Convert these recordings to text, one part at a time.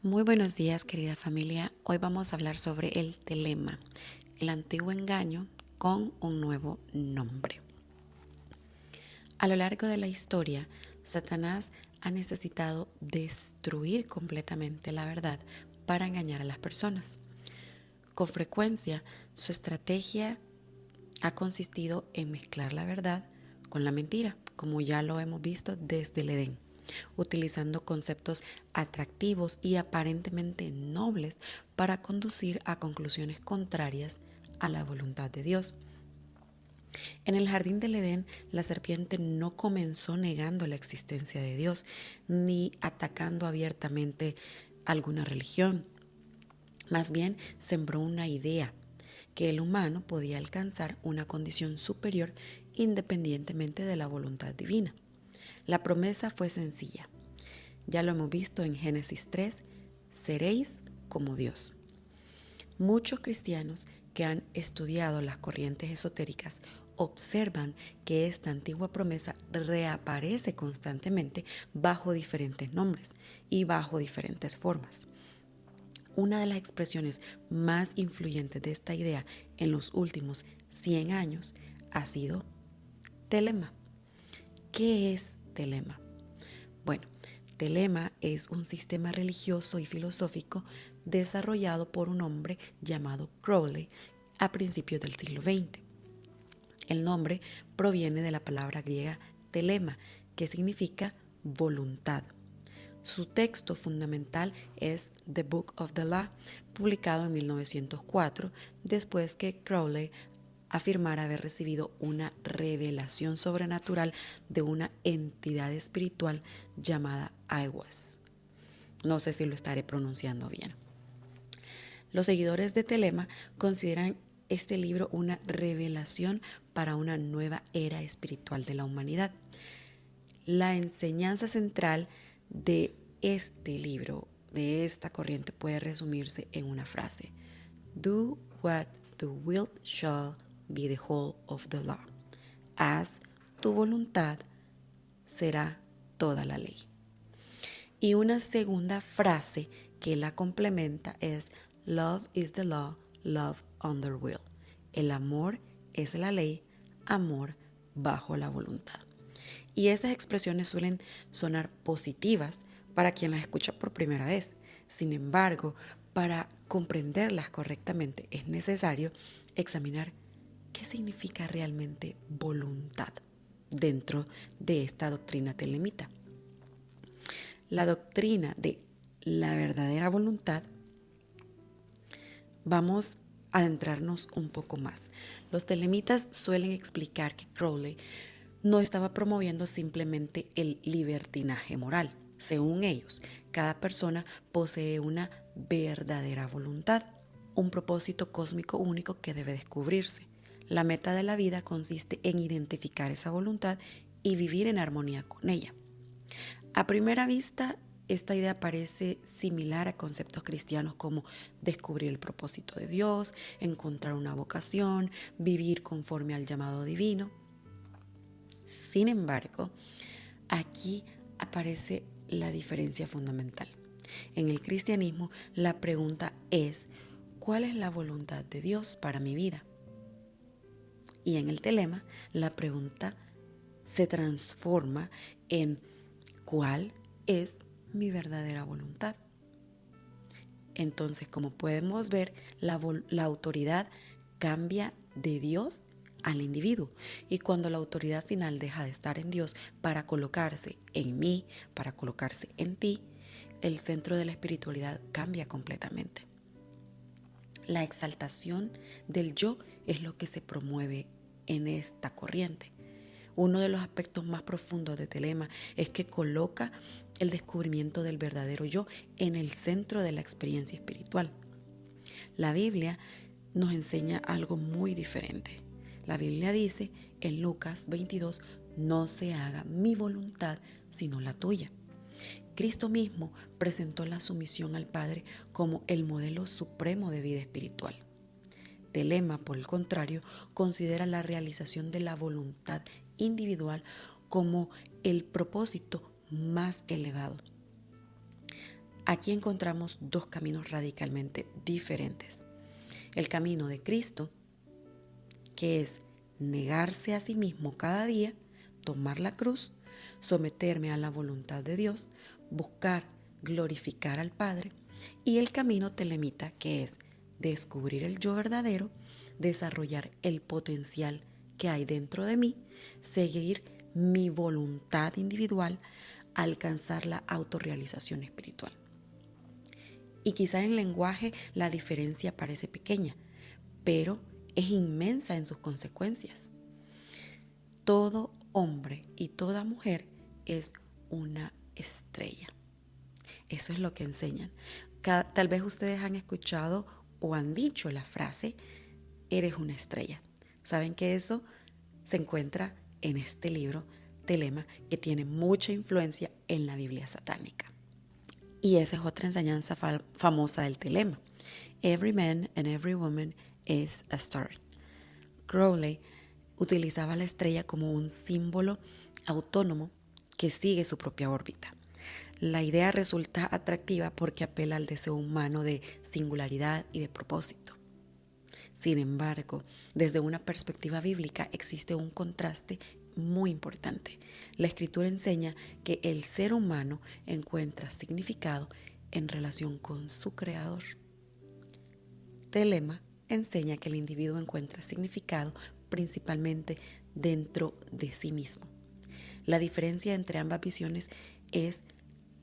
Muy buenos días, querida familia. Hoy vamos a hablar sobre el telema, el antiguo engaño con un nuevo nombre. A lo largo de la historia, Satanás ha necesitado destruir completamente la verdad para engañar a las personas. Con frecuencia, su estrategia ha consistido en mezclar la verdad con la mentira, como ya lo hemos visto desde el Edén, utilizando conceptos atractivos y aparentemente nobles para conducir a conclusiones contrarias a la voluntad de Dios. En el jardín del Edén, la serpiente no comenzó negando la existencia de Dios, ni atacando abiertamente alguna religión. Más bien, sembró una idea que el humano podía alcanzar una condición superior independientemente de la voluntad divina. La promesa fue sencilla. Ya lo hemos visto en Génesis 3, seréis como Dios. Muchos cristianos que han estudiado las corrientes esotéricas observan que esta antigua promesa reaparece constantemente bajo diferentes nombres y bajo diferentes formas. Una de las expresiones más influyentes de esta idea en los últimos 100 años ha sido telema. ¿Qué es telema? Bueno, telema es un sistema religioso y filosófico desarrollado por un hombre llamado Crowley a principios del siglo XX. El nombre proviene de la palabra griega telema, que significa voluntad. Su texto fundamental es The Book of the Law, publicado en 1904, después que Crowley afirmara haber recibido una revelación sobrenatural de una entidad espiritual llamada Aiwass. No sé si lo estaré pronunciando bien. Los seguidores de Telema consideran este libro una revelación para una nueva era espiritual de la humanidad. La enseñanza central de este libro, de esta corriente, puede resumirse en una frase: Do what thou wilt shall be the whole of the law. Haz tu voluntad, será toda la ley. Y una segunda frase que la complementa es: Love is the law, love under will. El amor es la ley, amor bajo la voluntad. Y esas expresiones suelen sonar positivas para quien las escucha por primera vez. Sin embargo, para comprenderlas correctamente es necesario examinar qué significa realmente voluntad dentro de esta doctrina telemita. La doctrina de la verdadera voluntad, vamos a adentrarnos un poco más. Los telemitas suelen explicar que Crowley no estaba promoviendo simplemente el libertinaje moral. Según ellos, cada persona posee una verdadera voluntad, un propósito cósmico único que debe descubrirse. La meta de la vida consiste en identificar esa voluntad y vivir en armonía con ella. A primera vista, esta idea parece similar a conceptos cristianos como descubrir el propósito de Dios, encontrar una vocación, vivir conforme al llamado divino. Sin embargo, aquí aparece la diferencia fundamental. En el cristianismo, la pregunta es: ¿cuál es la voluntad de Dios para mi vida? Y en el telema, la pregunta se transforma en: ¿cuál es mi verdadera voluntad? Entonces, como podemos ver, la autoridad cambia de Dios al individuo. Y cuando la autoridad final deja de estar en Dios para colocarse en mí, para colocarse en ti, el centro de la espiritualidad cambia completamente. La exaltación del yo es lo que se promueve en esta corriente. Uno de los aspectos más profundos de Telema es que coloca el descubrimiento del verdadero yo en el centro de la experiencia espiritual. La Biblia nos enseña algo muy diferente. La Biblia dice en Lucas 22: no se haga mi voluntad sino la tuya. Cristo mismo presentó la sumisión al Padre como el modelo supremo de vida espiritual. Telema, por el contrario, considera la realización de la voluntad individual como el propósito más elevado. Aquí encontramos dos caminos radicalmente diferentes. El camino de Cristo, que es negarse a sí mismo cada día, tomar la cruz, someterme a la voluntad de Dios, buscar glorificar al Padre, y el camino telemita, que es descubrir el yo verdadero, desarrollar el potencial que hay dentro de mí, seguir mi voluntad individual, alcanzar la autorrealización espiritual. Y quizá en lenguaje la diferencia parece pequeña, pero es inmensa en sus consecuencias. Todo hombre y toda mujer es una estrella. Eso es lo que enseñan. Tal vez ustedes han escuchado o han dicho la frase, eres una estrella. ¿Saben que eso se encuentra en este libro, Telema, que tiene mucha influencia en la Biblia satánica? Y esa es otra enseñanza famosa del telema. Every man and every woman is a star. Crowley utilizaba la estrella como un símbolo autónomo que sigue su propia órbita. La idea resulta atractiva porque apela al deseo humano de singularidad y de propósito. Sin embargo, desde una perspectiva bíblica existe un contraste muy importante. La Escritura enseña que el ser humano encuentra significado en relación con su Creador. Telema enseña que el individuo encuentra significado principalmente dentro de sí mismo. La diferencia entre ambas visiones es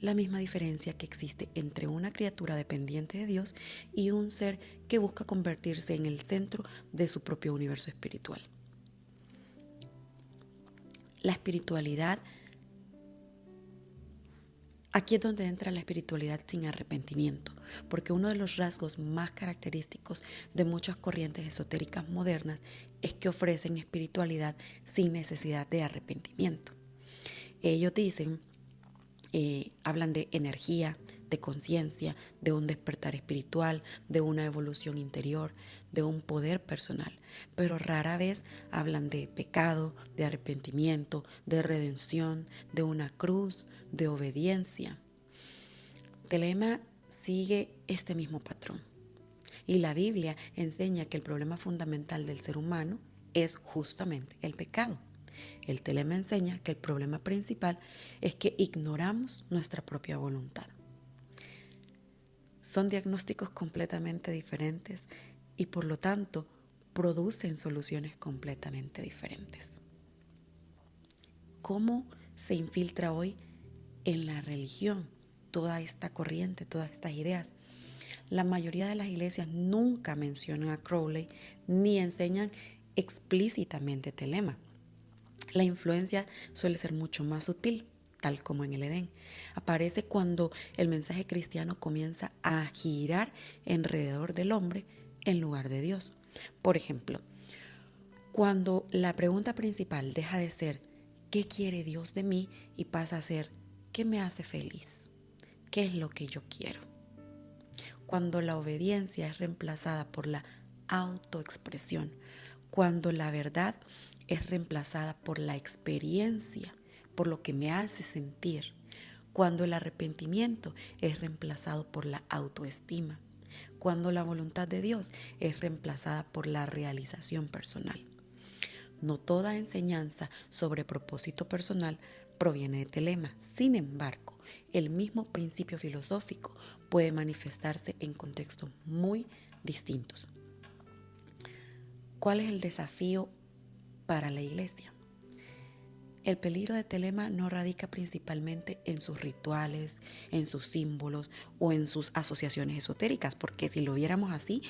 la misma diferencia que existe entre una criatura dependiente de Dios y un ser que busca convertirse en el centro de su propio universo espiritual. La espiritualidad, aquí es donde entra la espiritualidad sin arrepentimiento, porque uno de los rasgos más característicos de muchas corrientes esotéricas modernas es que ofrecen espiritualidad sin necesidad de arrepentimiento. Ellos dicen, hablan de energía, de conciencia, de un despertar espiritual, de una evolución interior, de un poder personal, pero rara vez hablan de pecado, de arrepentimiento, de redención, de una cruz, de obediencia. Telema sigue este mismo patrón y la Biblia enseña que el problema fundamental del ser humano es justamente el pecado. El telema enseña que el problema principal es que ignoramos nuestra propia voluntad. Son diagnósticos completamente diferentes y por lo tanto producen soluciones completamente diferentes. ¿Cómo se infiltra hoy en la religión toda esta corriente, todas estas ideas? La mayoría de las iglesias nunca mencionan a Crowley ni enseñan explícitamente telema. La influencia suele ser mucho más sutil, tal como en el Edén. Aparece cuando el mensaje cristiano comienza a girar alrededor del hombre en lugar de Dios. Por ejemplo, cuando la pregunta principal deja de ser ¿qué quiere Dios de mí? Y pasa a ser ¿qué me hace feliz? ¿Qué es lo que yo quiero? Cuando la obediencia es reemplazada por la autoexpresión, cuando la verdad es reemplazada por la experiencia, por lo que me hace sentir, cuando el arrepentimiento es reemplazado por la autoestima, cuando la voluntad de Dios es reemplazada por la realización personal. No toda enseñanza sobre propósito personal proviene de telema. Sin embargo, el mismo principio filosófico puede manifestarse en contextos muy distintos. ¿Cuál es el desafío para la iglesia? El peligro de telema no radica principalmente en sus rituales, en sus símbolos o en sus asociaciones esotéricas, porque si lo viéramos así,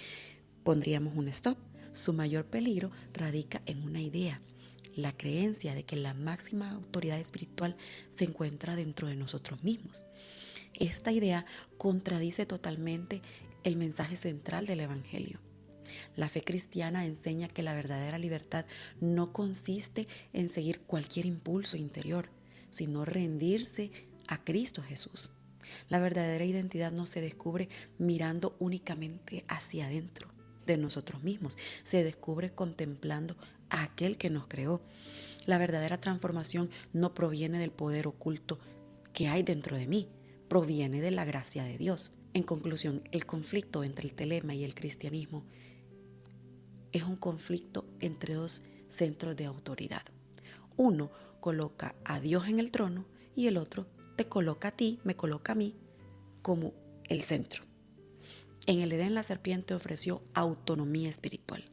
pondríamos un stop. Su mayor peligro radica en una idea, la creencia de que la máxima autoridad espiritual se encuentra dentro de nosotros mismos. Esta idea contradice totalmente el mensaje central del Evangelio. La fe cristiana enseña que la verdadera libertad no consiste en seguir cualquier impulso interior, sino rendirse a Cristo Jesús. La verdadera identidad no se descubre mirando únicamente hacia adentro de nosotros mismos, se descubre contemplando a aquel que nos creó. La verdadera transformación no proviene del poder oculto que hay dentro de mí, proviene de la gracia de Dios. En conclusión, el conflicto entre el telema y el cristianismo es un conflicto entre dos centros de autoridad. Uno coloca a Dios en el trono y el otro te coloca a ti, me coloca a mí como el centro. En el Edén la serpiente ofreció autonomía espiritual.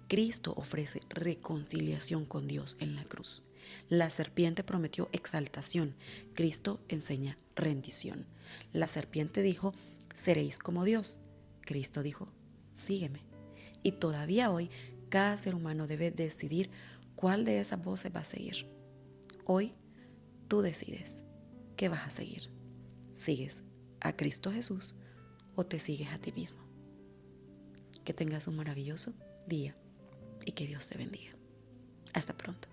Cristo ofrece reconciliación con Dios en la cruz. La serpiente prometió exaltación. Cristo enseña rendición. La serpiente dijo, seréis como Dios. Cristo dijo, sígueme. Y todavía hoy, cada ser humano debe decidir cuál de esas voces va a seguir. Hoy, tú decides qué vas a seguir. ¿Sigues a Cristo Jesús o te sigues a ti mismo? Que tengas un maravilloso día y que Dios te bendiga. Hasta pronto.